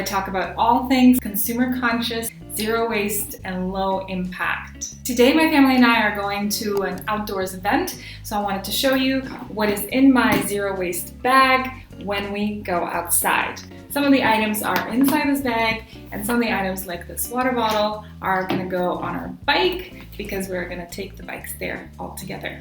talk about all things consumer conscious, zero waste, and low impact. Today, my family and I are going to an outdoors event, so I wanted to show you what is in my zero waste bag when we go outside. Some of the items are inside this bag, and some of the items like this water bottle are gonna go on our bike because we're gonna take the bikes there all together.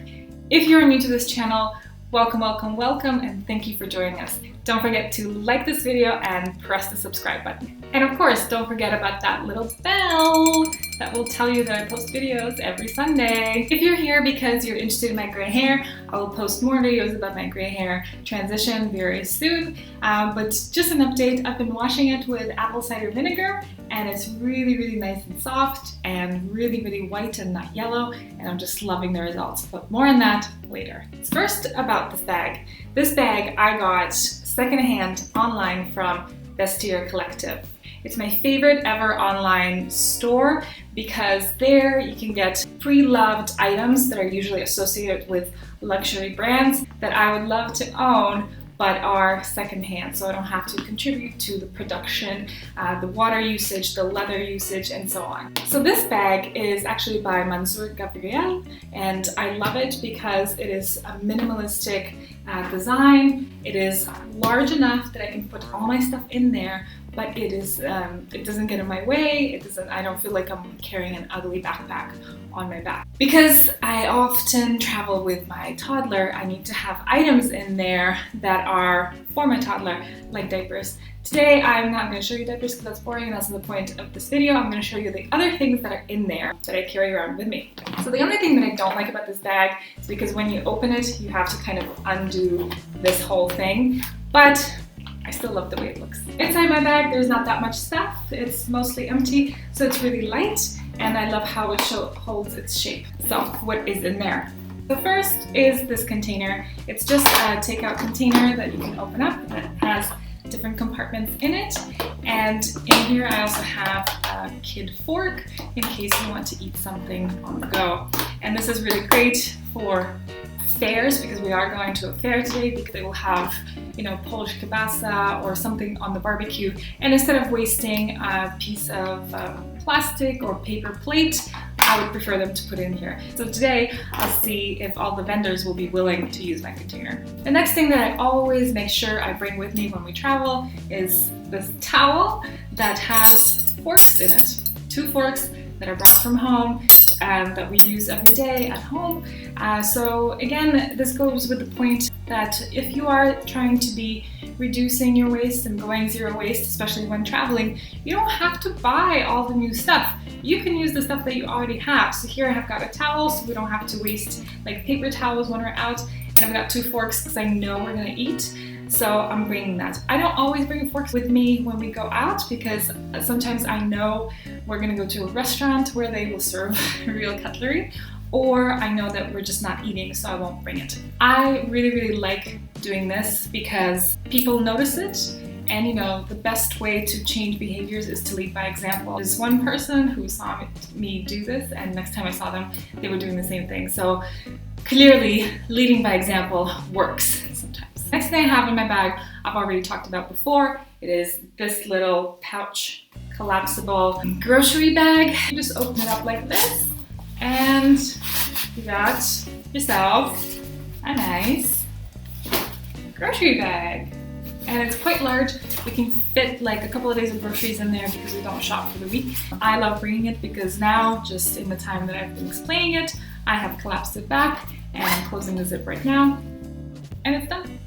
If you're new to this channel, welcome, and thank you for joining us. Don't forget to like this video and press the subscribe button. And of course, don't forget about that little bell that will tell you that I post videos every Sunday. If you're here because you're interested in my gray hair, I will post more videos about my gray hair transition very soon. But just an update, I've been washing it with apple cider vinegar, and it's really nice and soft and really white and not yellow, and I'm just loving the results. But more on that later. First, about this bag. This bag I got secondhand online from Vestiaire Collective. It's my favorite ever online store because there you can get pre-loved items that are usually associated with luxury brands that I would love to own but are secondhand, so I don't have to contribute to the production, the water usage, the leather usage, and so on. So this bag is actually by Mansour Gabriel, and I love it because it is a minimalistic design. It is large enough that I can put all my stuff in there, but it doesn't get in my way. I don't feel like I'm carrying an ugly backpack on my back. Because I often travel with my toddler, I need to have items in there that are for my toddler, like diapers. Today, I'm not going to show you diapers because that's boring and that's the point of this video. I'm going to show you the other things that are in there that I carry around with me. So the only thing that I don't like about this bag is because when you open it, you have to kind of undo this whole thing, but I still love the way it looks. Inside my bag, there's not that much stuff. It's mostly empty, so it's really light, and I love how it holds its shape. So what is in there? The first is this container. It's just a takeout container that you can open up that has different compartments in it. And in here I also have a kid fork in case you want to eat something on the go. And this is really great for fairs because we are going to a fair today because they will have, Polish kielbasa or something on the barbecue. And instead of wasting a piece of plastic or paper plate, I would prefer them to put in here. So today, I'll see if all the vendors will be willing to use my container. The next thing that I always make sure I bring with me when we travel is this towel that has forks in it. 2 forks that are brought from home that we use every day at home. So again, this goes with the point that if you are trying to be reducing your waste and going zero waste, especially when traveling, you don't have to buy all the new stuff. You can use the stuff that you already have. So here I have got a towel, so we don't have to waste like paper towels when we're out. And I've got 2 forks because I know we're gonna eat. So I'm bringing that. I don't always bring forks with me when we go out because sometimes I know we're gonna go to a restaurant where they will serve real cutlery, or I know that we're just not eating, so I won't bring it. I really like doing this because people notice it, and the best way to change behaviors is to lead by example. There's one person who saw me do this, and next time I saw them, they were doing the same thing. So clearly, leading by example works sometimes. Next thing I have in my bag, I've already talked about before. It is this little pouch, collapsible grocery bag. You just open it up like this, and you got yourself a nice grocery bag. And it's quite large. We can fit like a couple of days of groceries in there because we don't shop for the week. I love bringing it because now, just in the time that I've been explaining it, I have collapsed it back and I'm closing the zip right now, and it's done.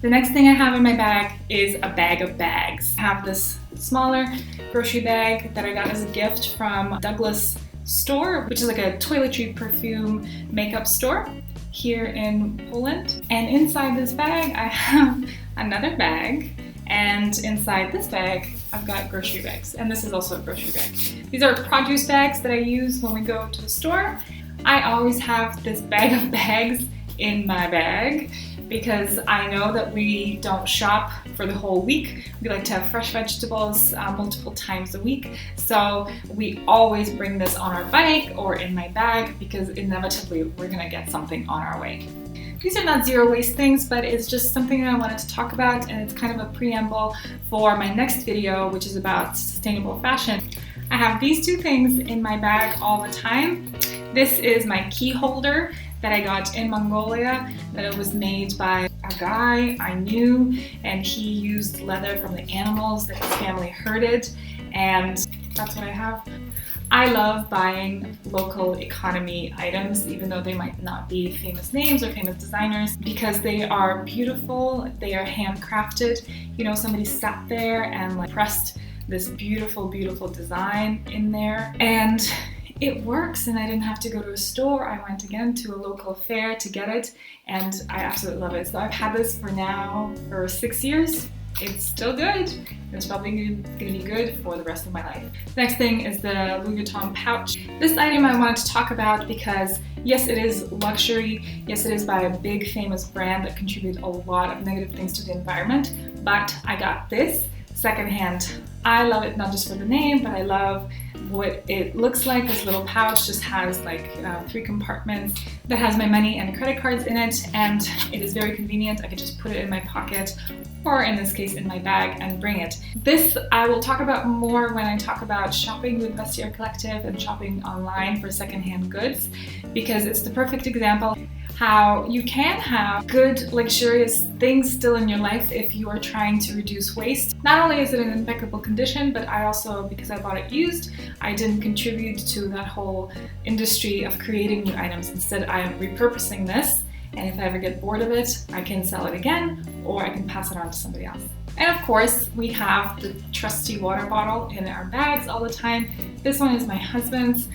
The next thing I have in my bag is a bag of bags. I have this smaller grocery bag that I got as a gift from Douglas Store, which is like a toiletry, perfume, makeup store here in Poland. And inside this bag, I have another bag. And inside this bag, I've got grocery bags. And this is also a grocery bag. These are produce bags that I use when we go to the store. I always have this bag of bags in my bag because I know that we don't shop for the whole week. We like to have fresh vegetables multiple times a week. So we always bring this on our bike or in my bag because inevitably we're gonna get something on our way. These are not zero waste things, but it's just something that I wanted to talk about, and it's kind of a preamble for my next video, which is about sustainable fashion. I have these two things in my bag all the time. This is my key holder that I got in Mongolia, that it was made by a guy I knew, and he used leather from the animals that his family herded, and that's what I have. I love buying local economy items, even though they might not be famous names or famous designers, because they are beautiful, they are handcrafted. You know, somebody sat there and like pressed this beautiful, beautiful design in there, and it works, and I didn't have to go to a store. I went again to a local fair to get it, and I absolutely love it. So I've had this for 6 years. It's still good. It's probably going to be good for the rest of my life. The next thing is the Louis Vuitton pouch. This item I wanted to talk about because yes, it is luxury. Yes, it is by a big famous brand that contributes a lot of negative things to the environment, but I got this secondhand. I love it not just for the name, but I love what it looks like. This little pouch just has like 3 compartments that has my money and credit cards in it, and it is very convenient. I can just put it in my pocket, or in this case in my bag, and bring it. This I will talk about more when I talk about shopping with Vestiaire Collective and shopping online for secondhand goods, because it's the perfect example how you can have good, luxurious things still in your life if you are trying to reduce waste. Not only is it in impeccable condition, but I also, because I bought it used, I didn't contribute to that whole industry of creating new items. Instead, I am repurposing this, and if I ever get bored of it, I can sell it again, or I can pass it on to somebody else. And of course, we have the trusty water bottle in our bags all the time. This one is my husband's.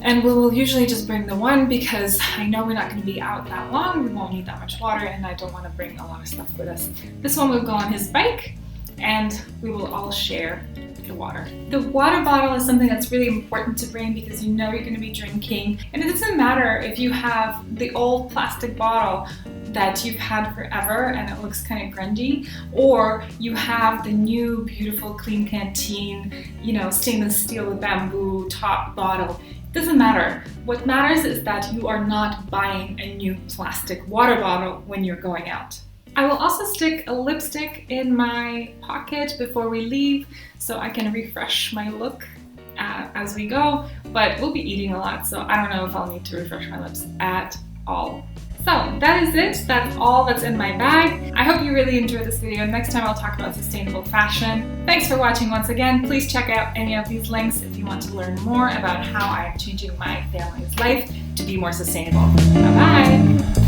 And we will usually just bring the one because I know we're not going to be out that long, we won't need that much water, and I don't want to bring a lot of stuff with us. This one will go on his bike, and we will all share the water. The water bottle is something that's really important to bring because you know you're going to be drinking, and it doesn't matter if you have the old plastic bottle that you've had forever and it looks kind of grungy, or you have the new beautiful Klean Kanteen, you know, stainless steel with bamboo top bottle. Doesn't matter. What matters is that you are not buying a new plastic water bottle when you're going out. I will also stick a lipstick in my pocket before we leave so I can refresh my look as we go, but we'll be eating a lot, so I don't know if I'll need to refresh my lips at all. So that is it. That's all that's in my bag. I hope you really enjoyed this video. Next time I'll talk about sustainable fashion. Thanks for watching once again. Please check out any of these links if you want to learn more about how I am changing my family's life to be more sustainable. Bye-bye.